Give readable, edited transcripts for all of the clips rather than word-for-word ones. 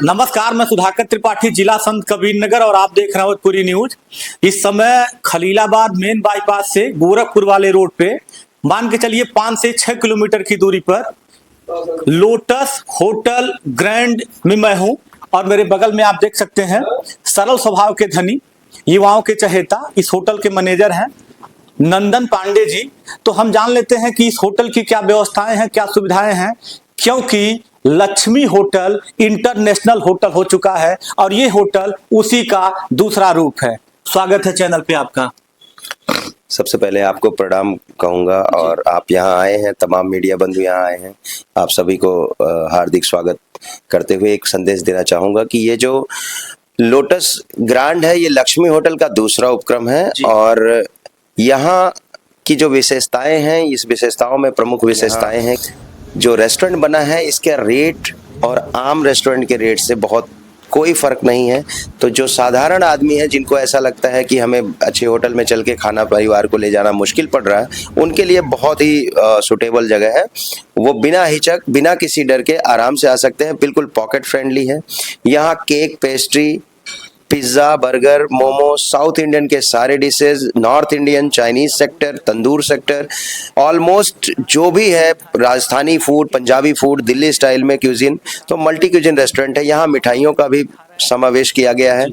नमस्कार, मैं सुधाकर त्रिपाठी, जिला संत कबीरनगर और आप देख रहे हो पूरी न्यूज। इस समय खलीलाबाद मेन बाईपास से गोरखपुर वाले रोड पे मान के चलिए 5 से 6 किलोमीटर की दूरी पर लोटस होटल ग्रैंड में मैं हूँ और मेरे बगल में आप देख सकते हैं सरल स्वभाव के धनी, युवाओं के चहेता इस होटल के मैनेजर हैं नंदन पांडे जी। तो हम जान लेते हैं कि इस होटल की क्या व्यवस्थाएं हैं, क्या सुविधाएं हैं, क्योंकि लक्ष्मी होटल इंटरनेशनल होटल हो चुका है और ये होटल उसी का दूसरा रूप है। स्वागत है चैनल पे आपका। सबसे पहले आपको प्रणाम कहूँगा और आप यहाँ आए हैं, तमाम मीडिया बंधु यहाँ आए हैं, आप सभी को हार्दिक स्वागत करते हुए एक संदेश देना चाहूँगा कि ये जो लोटस ग्रांड है ये लक्ष्मी होटल का दूसरा उपक्रम है और यहाँ की जो विशेषताएं हैं, इस विशेषताओं में प्रमुख विशेषताएं हैं जो रेस्टोरेंट बना है इसके रेट और आम रेस्टोरेंट के रेट से बहुत कोई फ़र्क नहीं है। तो जो साधारण आदमी है जिनको ऐसा लगता है कि हमें अच्छे होटल में चल के खाना परिवार को ले जाना मुश्किल पड़ रहा है, उनके लिए बहुत ही सूटेबल जगह है। वो बिना हिचक बिना किसी डर के आराम से आ सकते हैं, बिल्कुल पॉकेट फ्रेंडली है। यहाँ cake, pastry, pizza, burger, momo, south Indian के सारे dishes, north Indian, Chinese sector, tandoor sector, almost जो भी है, Rajasthani food, Punjabi food, Delhi style में क्यूजिन, तो मल्टी क्यूजिन रेस्टोरेंट है। यहाँ मिठाइयों का भी समावेश किया गया है।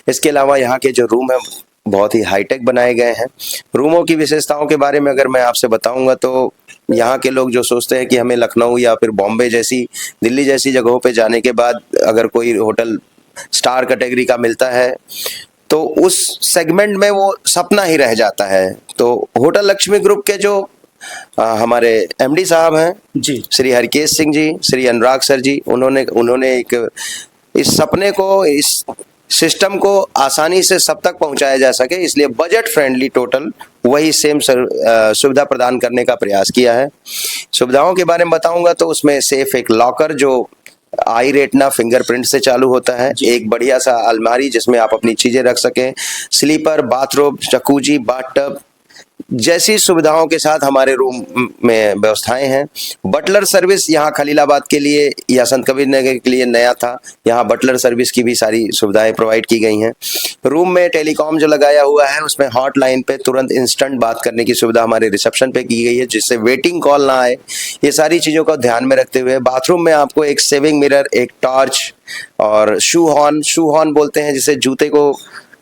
इसके अलावा यहाँ के जो रूम है बहुत ही हाईटेक बनाए गए हैं। रूमों की विशेषताओं के बारे में अगर मैं आपसे बताऊंगा तो यहाँ के लोग जो सोचते हैं कि हमें लखनऊ या फिर बॉम्बे जैसी, दिल्ली जैसी जगहों पे जाने के बाद अगर कोई होटल स्टार कैटेगरी का मिलता है तो उस सेगमेंट में वो सपना ही रह जाता है। तो होटल लक्ष्मी ग्रुप के जो हमारे एमडी साहब हैं जी, श्री हरकेश सिंह जी, श्री अनुराग सर जी, उन्होंने एक इस सपने को, इस सिस्टम को आसानी से सब तक पहुंचाया जा सके, इसलिए बजट फ्रेंडली टोटल वही सेम सुविधा प्रदान करने का प्रयास किया है। सुविधाओं के बारे में बताऊंगा तो उसमें सेफ एक लॉकर जो आई रेटना फिंगरप्रिंट से चालू होता है, एक बढ़िया सा अलमारी जिसमें आप अपनी चीजें रख सकें, स्लीपर, बाथरूम, जकूजी, बाथटब जैसी सुविधाओं के साथ हमारे रूम में व्यवस्थाएं हैं। बटलर सर्विस यहाँ खलीलाबाद के लिए या संत कबीरनगर के लिए नया था, यहाँ बटलर सर्विस की भी सारी सुविधाएं प्रोवाइड की गई हैं। रूम में टेलीकॉम जो लगाया हुआ है उसमें हॉटलाइन पे तुरंत इंस्टेंट बात करने की सुविधा हमारे रिसेप्शन पे की गई है जिससे वेटिंग कॉल ना आए। ये सारी चीज़ों को ध्यान में रखते हुए बाथरूम में आपको एक सेविंग मिरर, एक टॉर्च और शू हॉर्न बोलते हैं जिसे जूते को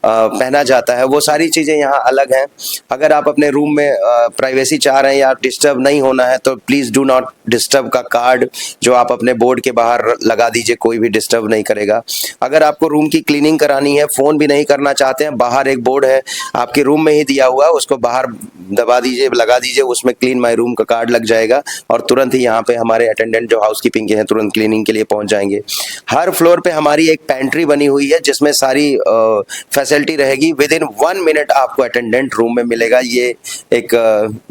पहना जाता है, वो सारी चीज़ें यहाँ अलग हैं। अगर आप अपने रूम में प्राइवेसी चाह रहे हैं या डिस्टर्ब नहीं होना है तो प्लीज़ डू नॉट डिस्टर्ब का कार्ड जो आप अपने बोर्ड के बाहर लगा दीजिए, कोई भी डिस्टर्ब नहीं करेगा। अगर आपको रूम की क्लीनिंग करानी है, फ़ोन भी नहीं करना चाहते हैं, बाहर एक बोर्ड है आपके रूम में ही दिया हुआ, उसको बाहर दबा दीजिए, लगा दीजिए, उसमें क्लीन माई रूम का कार्ड लग जाएगा और तुरंत ही यहाँ पे हमारे अटेंडेंट जो हाउसकीपिंग के हैं तुरंत क्लीनिंग के लिए पहुँच जाएंगे। हर फ्लोर पे हमारी एक पेंट्री बनी हुई है जिसमें सारी फैसिलिटी रहेगी। विद इन 1 मिनट आपको अटेंडेंट रूम में मिलेगा। ये एक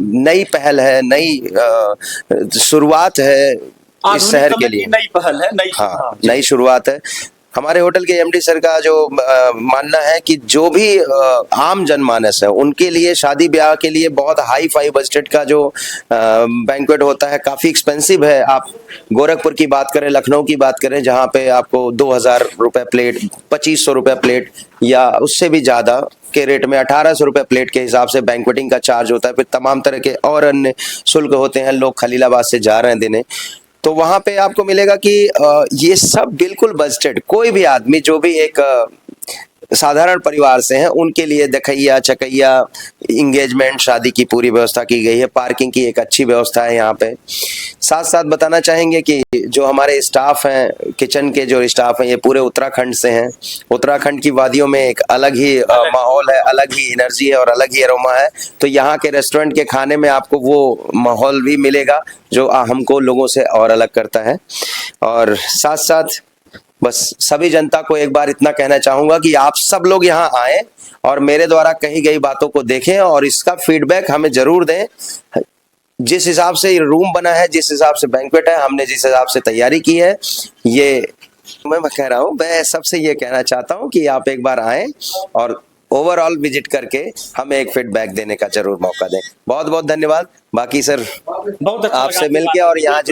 नई पहल है, नई शुरुआत है इस शहर के लिए, नई पहल है, नई शुरुआत है। हमारे होटल के एमडी सर का जो मानना है कि जो भी आम जनमानस है उनके लिए शादी ब्याह के लिए बहुत हाई फाई बजट का जो बैंक्वेट होता है काफ़ी एक्सपेंसिव है। आप गोरखपुर की बात करें, लखनऊ की बात करें, जहाँ पे आपको 2000 रुपये प्लेट, 2500 रुपये प्लेट या उससे भी ज़्यादा के रेट में 1800 रुपये प्लेट के हिसाब से बैंक्वेटिंग का चार्ज होता है। फिर तमाम तरह के और अन्य शुल्क होते हैं। लोग खलीलाबाद से जा रहे हैं देने, तो वहाँ पे आपको मिलेगा कि ये सब बिल्कुल बजटेड, कोई भी आदमी जो भी एक साधारण परिवार से हैं उनके लिए दखैया, चकैया, इंगेजमेंट, शादी की पूरी व्यवस्था की गई है। पार्किंग की एक अच्छी व्यवस्था है यहाँ पे। साथ साथ बताना चाहेंगे कि जो हमारे स्टाफ हैं, किचन के जो स्टाफ हैं, ये पूरे उत्तराखंड से हैं। उत्तराखंड की वादियों में एक अलग ही माहौल है, अलग ही एनर्जी है और अलग ही अरोमा है। तो यहाँ के रेस्टोरेंट के खाने में आपको वो माहौल भी मिलेगा जो हमको लोगों से और अलग करता है। और साथ साथ बस सभी जनता को एक बार इतना कहना चाहूँगा कि आप सब लोग यहाँ आएँ और मेरे द्वारा कही गई बातों को देखें और इसका फीडबैक हमें ज़रूर दें। जिस हिसाब से रूम बना है, जिस हिसाब से बैंक्वेट है, हमने जिस हिसाब से तैयारी की है, ये मैं कह रहा हूँ, मैं सबसे ये कहना चाहता हूँ कि आप एक बार आएँ और ओवरऑल विजिट करके हमें एक फीडबैक देने का जरूर मौका दें। बहुत बहुत धन्यवाद। बाकी सर बहुत आपसे मिलके और यहाँ